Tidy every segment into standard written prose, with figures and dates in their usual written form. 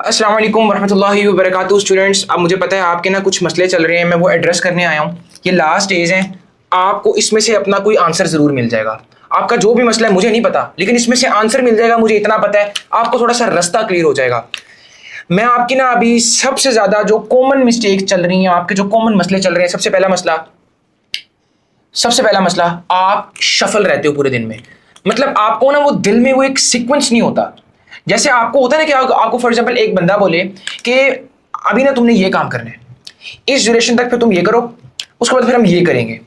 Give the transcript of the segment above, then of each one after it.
अस्सलाम वालेकुम वरहमतुल्लाहि वबरकातुहू स्टूडेंट्स। अब मुझे पता है आपके ना कुछ मसले चल रहे हैं, मैं वो एड्रेस करने आया हूँ। ये लास्ट डेज हैं, आपको इसमें से अपना कोई आंसर ज़रूर मिल जाएगा। आपका जो भी मसला है मुझे नहीं पता, लेकिन इसमें से आंसर मिल जाएगा, मुझे इतना पता है। आपको थोड़ा सा रास्ता क्लियर हो जाएगा। मैं आपकी ना अभी सबसे ज़्यादा जो कॉमन मिस्टेक चल रही हैं, आपके जो कॉमन मसले चल रहे हैं, सबसे पहला मसला आप शफल रहते हो पूरे दिन में। मतलब आपको ना वो दिल में वो एक सीक्वेंस नहीं होता। जैसे आपको होता है ना कि आपको फॉर एग्जांपल एक बंदा बोले कि अभी ना तुमने ये काम करना है, इस ड्यूरेशन तक फिर तुम ये करो, उसके बाद फिर हम ये करेंगे।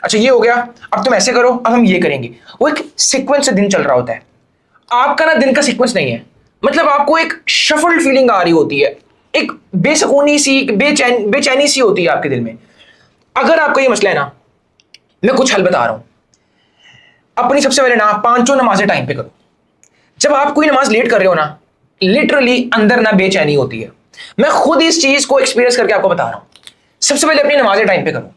अच्छा ये हो गया, अब तुम ऐसे करो, अब हम ये करेंगे। वो एक सीक्वेंस से दिन चल रहा होता है। आपका ना दिन का सीक्वेंस नहीं है। मतलब आपको एक शफल्ड फीलिंग आ रही होती है, एक बेसुकूनी सी, बेचैनी सी होती है आपके दिल में। अगर आपका ये मसला है ना, मैं कुछ हल बता रहा हूं। अपनी सबसे पहले ना पांचों नमाजें टाइम पे करो। जब आप कोई नमाज लेट कर रहे हो ना, लिटरली अंदर ना बेचैनी होती है। मैं खुद इस चीज को एक्सपीरियंस करके आपको बता रहा हूं। सबसे पहले अपनी नमाजें टाइम पे करो।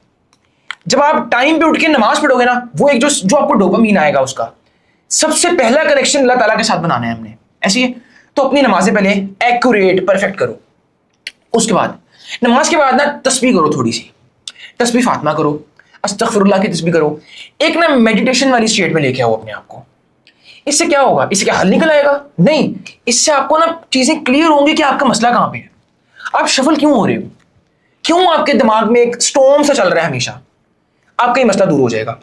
जब आप टाइम पे उठ के नमाज पढ़ोगे ना, वो एक जो जो आपको डोपामीन आएगा, उसका सबसे पहला कनेक्शन अल्लाह ताला के साथ बनाना है हमने। ऐसी है तो अपनी नमाजें पहले एक्यूरेट परफेक्ट करो। उसके बाद नमाज के बाद ना तस्बीह करो, थोड़ी सी तस्बीह फातिमा करो, अस्तगफिरुल्लाह की तस्बीह करो। एक ना मेडिटेशन वाली स्टेट में लेके आओ अपने आप को। इससे क्या होगा? इससे क्या हल निकल आएगा? नहीं, इससे आपको ना चीजें क्लियर होंगी कि आपका मसला कहां पे है। आप शफल क्यों हो रहे हो, क्यों आपके दिमाग में एक स्टॉर्म सा चल रहा है हमेशा। आपका ये मसला दूर हो जाएगा।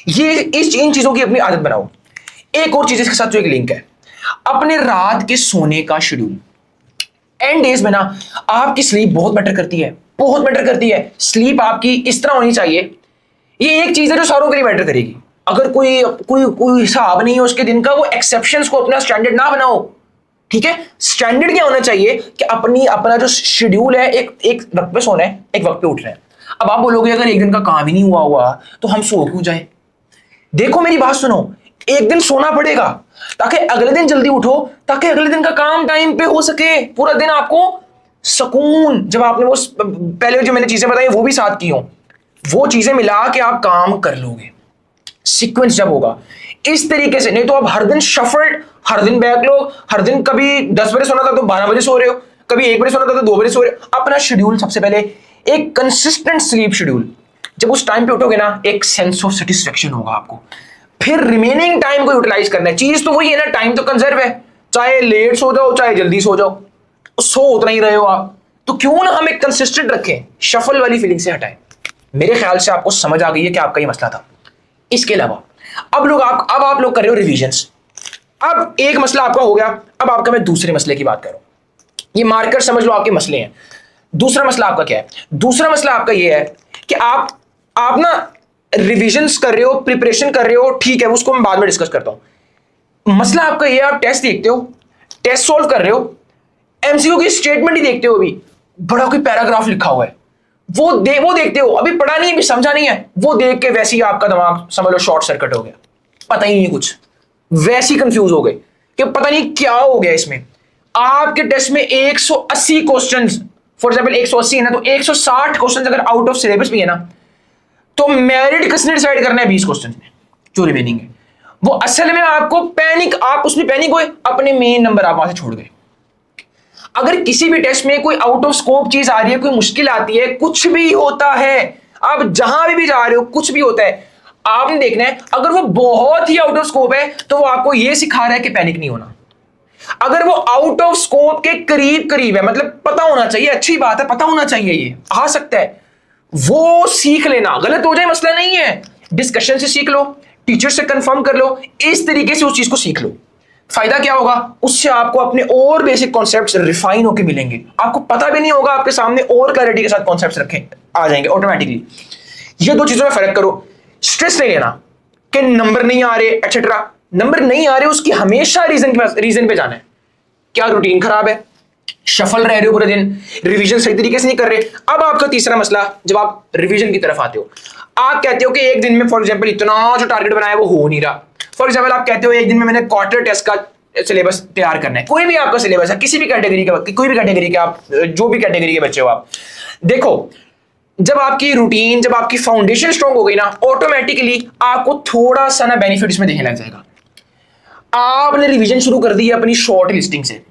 ये इन चीजों की अपनी आदत बनाओ। एक और चीज इसके साथ जो एक लिंक है, अपने रात के सोने का शेड्यूल। एंड डेज में ना आपकी स्लीप बहुत मैटर करती है, बहुत मैटर करती है। स्लीप आपकी इस तरह होनी चाहिए। ये एक चीज है जो सारों के लिए मैटर करेगी। अगर कोई कोई कोई हिसाब नहीं है उसके दिन का, वो एक्सेप्शंस को अपना स्टैंडर्ड ना बनाओ। ठीक है, स्टैंडर्ड क्या होना चाहिए कि अपना जो शेड्यूल है, एक एक वक्त पे सोना है, एक वक्त पे उठ रहे हैं। अब आप बोलोगे अगर एक दिन का काम ही नहीं हुआ तो हम सो क्यों जाए? देखो मेरी बात सुनो, एक दिन सोना पड़ेगा ताकि अगले दिन जल्दी उठो, ताकि अगले दिन का काम टाइम पे हो सके। पूरा दिन आपको सुकून, जब आपने वो पहले जो मैंने चीजें बताई वो भी साथ की हो, वो चीजें मिला के आप काम कर लोगे। सीक्वेंस जब होगा इस तरीके से, नहीं तो आप हर दिन शफल्ड, हर दिन बैकलॉग, हर दिन कभी 10 बजे सोना था तो 12 बजे सो रहे हो, कभी 1 बजे सोना था तो 2 बजे सो रहे हो। अपना शेड्यूल सबसे पहले एक कंसिस्टेंट स्लीप शेड्यूल। जब उस टाइम पे उठोगे ना, एक सेंस ऑफ सेटिस्फेक्शन होगा आपको। फिर रिमेनिंग टाइम को यूटिलाइज करना है। चीज तो वही है ना, टाइम तो कंजर्व है। चाहे लेट सो जाओ चाहे जल्दी सो जाओ, सो उतना ही रहे हो आप। तो क्यों ना हम एक कंसिस्टेंट रखें, शफल वाली फीलिंग से हटाएं। मेरे ख्याल से आपको समझ आ गई है कि आपका ये मसला था। इसके अलावा अब आप लोग कर रहे हो रिविजन्स। अब एक मसला आपका हो गया, अब आपका मैं दूसरे मसले की बात करूं। ये मार्कर समझ लो आपके मसले हैं। दूसरा मसला आपका क्या है? दूसरा मसला आपका ये है कि आप ना रिविजन्स कर रहे हो, प्रिपरेशन कर रहे हो, ठीक है, उसको मैं बाद में डिस्कस करता हूं। मसला आपका ये है, आप टेस्ट देखते हो, टेस्ट सॉल्व कर रहे हो, एमसीक्यू की स्टेटमेंट ही देखते हो। अभी बड़ा कोई पैराग्राफ लिखा हुआ है, वो देखते हो, अभी पढ़ा नहीं, अभी समझा नहीं है, वो देख के वैसे ही आपका दिमाग समझ लो शॉर्ट सर्किट हो गया, पता ही नहीं कुछ, वैसे ही कंफ्यूज हो गए कि पता नहीं क्या हो गया इसमें। आपके टेस्ट में 180 क्वेश्चंस, फॉर एग्जांपल 180 है ना, तो 160 क्वेश्चंस अगर आउट ऑफ सिलेबस भी है ना, तो मेरिट किसने डिसाइड करना है? 20 क्वेश्चन में जो रिमेनिंग है। वो असल में आपको पैनिक, आप उसमें पैनिक हुए, अपने मेन नंबर आप वहां से छोड़ गए। अगर किसी भी टेस्ट में कोई आउट ऑफ स्कोप चीज आ रही है, कोई मुश्किल आती है, कुछ भी होता है, आप जहां भी जा रहे हो, कुछ भी होता है, आपने देखना है अगर वो बहुत ही आउट ऑफ स्कोप है तो वो आपको ये सिखा रहा है कि पैनिक नहीं होना। अगर वो आउट ऑफ स्कोप के करीब करीब है, मतलब पता होना चाहिए, अच्छी बात है, पता होना चाहिए, ये आ सकता है, वो सीख लेना। गलत हो जाए मसला नहीं है, डिस्कशन से सीख लो, टीचर से कंफर्म कर लो, इस तरीके से उस चीज को सीख लो। फायदा क्या होगा उससे? आपको अपने और बेसिक कॉन्सेप्ट्स रिफाइन होकर मिलेंगे। आपको पता भी नहीं होगा, आपके सामने और क्लैरिटी के साथ कॉन्सेप्ट्स रखे आ जाएंगे ऑटोमेटिकली। ये दो चीजों में फर्क करो। स्ट्रेस नहीं लेना कि नंबर नहीं आ रहे एक्सेट्रा, नंबर नहीं आ रहे उसकी हमेशा रीजन पे जाना है। क्या रूटीन खराब है, शफल रह रहे हो पूरे दिन, रिवीजन सही तरीके से नहीं कर रहे। अब आपका तीसरा मसला, जब आप रिवीजन की तरफ आते हो, आप कहते हो कि एक दिन में फॉर एग्जांपल इतना जो टारगेट बनाया वो हो नहीं रहा। फॉर एग्जांपल आप कहते हो एक दिन में मैंने क्वार्टर टेस्ट का सिलेबस तैयार करना है। कोई भी आपका सिलेबस है, किसी भी कैटेगरी का, कोई भी कैटेगरी के, आप जो भी कैटेगरी के बच्चे हो, आप देखो, जब आपकी रूटीन, जब आपकी फाउंडेशन स्ट्रांग हो गई ना, ऑटोमेटिकली आपको थोड़ा सा ना बेनिफिट इसमें देखने लग जाएगा। आपने रिवीजन शुरू कर दी है अपनी शॉर्ट लिस्टिंग से,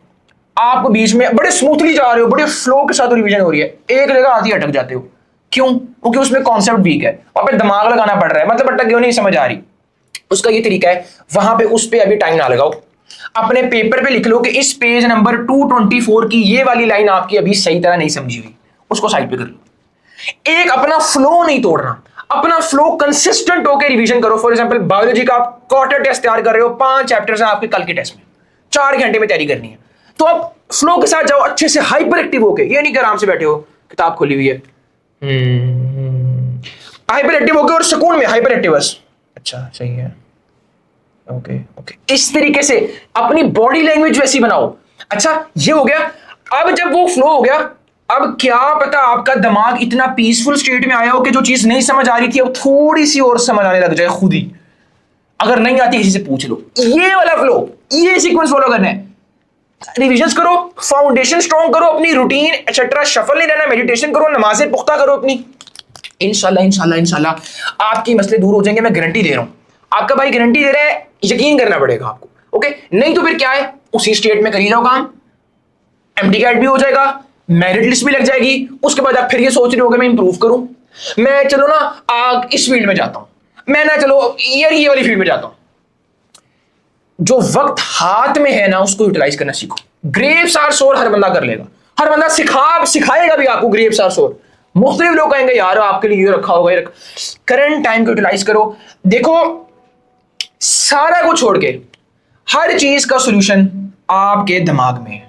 आपको बीच में बड़े स्मूथली जा रहे हो, बड़े फ्लो के साथ रिवीजन हो रही है, एक जगह आती अटक जाते हो। क्यों? क्योंकि उसमें कॉन्सेप्ट वीक है, वहां पे दिमाग लगाना पड़ रहा है, मतलब अटक क्यों नहीं समझ आ रही। उसका ये तरीका है, वहां पे उस पे अभी टाइम ना लगाओ, अपने पेपर पे लिख लो कि इस पेज नंबर 224 की ये वाली लाइन आपकी अभी सही तरह नहीं समझी हुई, उसको साइड पे कर लो। एक अपना फ्लो नहीं तोड़ना, अपना फ्लो कंसिस्टेंट होकर रिवीजन करो। फॉर एग्जांपल बायोलॉजी का आप क्वार्टर टेस्ट तैयार कर रहे हो, 5 चैप्टर्स हैं आपके कल के टेस्ट में, 4 घंटे में तैयारी करनी है, तो आप फ्लो के साथ जाओ, अच्छे से हाइपर एक्टिव होके, ये नहीं कि आराम से बैठे हो किताब खोली हुई है, हाइपर एक्टिव होके और सुकून में हाइपर एक्टिव बस। अच्छा सही है, ओके ओके, इस तरीके से अपनी बॉडी लैंग्वेज वैसी बनाओ। अच्छा ये हो गया। अब जब वो फ्लो हो गया, अब क्या पता आपका दिमाग इतना पीसफुल स्टेट में आया हो कि जो चीज नहीं समझ आ रही थी अब थोड़ी सी और समझ आने लग जाए खुद ही। अगर नहीं आती किसी से पूछ लो, ये वाला फ्लो, ये सीक्वेंस फॉलो करना है। रिविजन करो, फाउंडेशन स्ट्रॉन्ग करो, अपनी रूटीन एक्सेट्रा शफल नहीं रहना, मेडिटेशन करो, नमाजें पुख्ता करो अपनी। इंशाल्लाह इंशाल्लाह इंशाल्लाह आपकी मसले दूर हो जाएंगे, मैं गारंटी दे रहा हूं। आपका भाई गारंटी दे रहा है, यकीन करना पड़ेगा आपको। ओके, नहीं तो फिर क्या है, उसी स्टेट में करी जाओ काम, एमटीकैट भी हो जाएगा, मेरिट लिस्ट भी लग जाएगी। उसके बाद आप फिर ये सोच रहे होगे मैं इंप्रूव करूं, मैं चलो ना इस फील्ड में जाता हूं, मैं ना चलो ये वाली फील्ड में जाता हूं। जो वक्त हाथ में है ना उसको यूटिलाइज करना सीखो। ग्रेप्स आर सोर हर बंदा कर लेगा, हर बंदा सिखाएगा भी आपको ग्रेप्स आर सोर। मुख्तलिफ लोग कहेंगे यार आपके लिए ये रखा होगा, ये करंट टाइम को यूटिलाइज करो। देखो सारा कुछ छोड़ के हर चीज का सॉल्यूशन आपके दिमाग में है।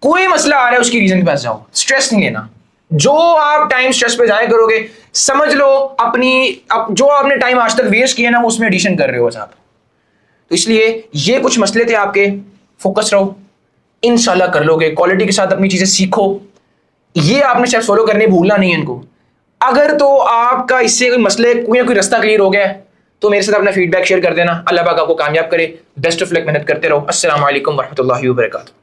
कोई मसला आ रहा है उसकी रीजन के पास जाओ, स्ट्रेस नहीं लेना। जो आप टाइम स्ट्रेस पे जाया करोगे, समझ लो जो आपने टाइम आज तक वेस्ट किया ना उसमें एडिशन कर रहे हो आप। तो इसलिए ये कुछ मसले थे आपके, फोकस रहो, इंशाल्लाह कर लोगे। क्वालिटी के साथ अपनी चीजें सीखो, ये आपने स्टेप्स फॉलो करने भूलना नहीं है इनको। अगर तो आपका इससे कोई मसले कोई रास्ता क्लियर हो गया है तो मेरे साथ अपना फीडबैक शेयर कर देना। अल्लाह पाक आपको कामयाब करे। बेस्ट ऑफ लक, मेहनत करते रहो। अस्सलाम वालेकुम वरहमतुल्लाहि वबरकातुहू।